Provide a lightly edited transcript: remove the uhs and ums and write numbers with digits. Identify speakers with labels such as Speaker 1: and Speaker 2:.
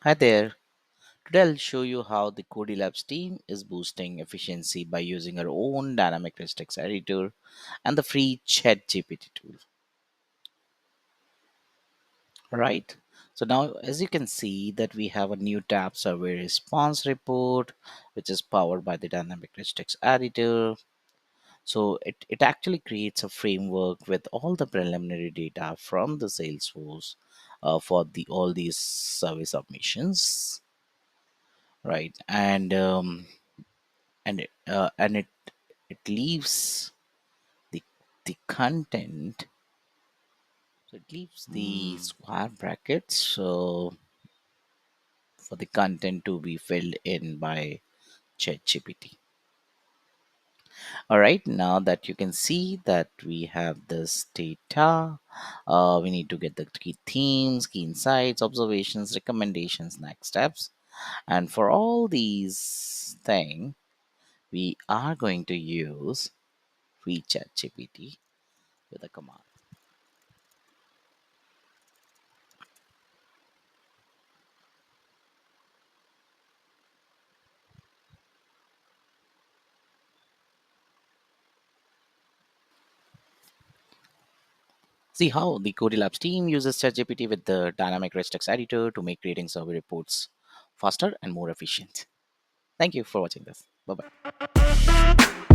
Speaker 1: Hi there. Today I'll show you how the CodeyLabs team is boosting efficiency by using our own dynamic text editor and the free ChatGPT tool. Right. So now, as you can see, that we have a new tab survey response report, which is powered by the dynamic text editor. So it actually creates a framework with all the preliminary data from the Salesforce for all these survey submissions, right? And leaves the the content, so it leaves the square brackets so for the content to be filled in by ChatGPT. All right, now that you can see that we have this data, we need to get the key themes, key insights, observations, recommendations, next steps. And for all these things, we are going to use free ChatGPT with a command. See how the CodeyLabs team uses ChatGPT with the dynamic text editor to make creating survey reports faster and more efficient. Thank you for watching this. Bye bye.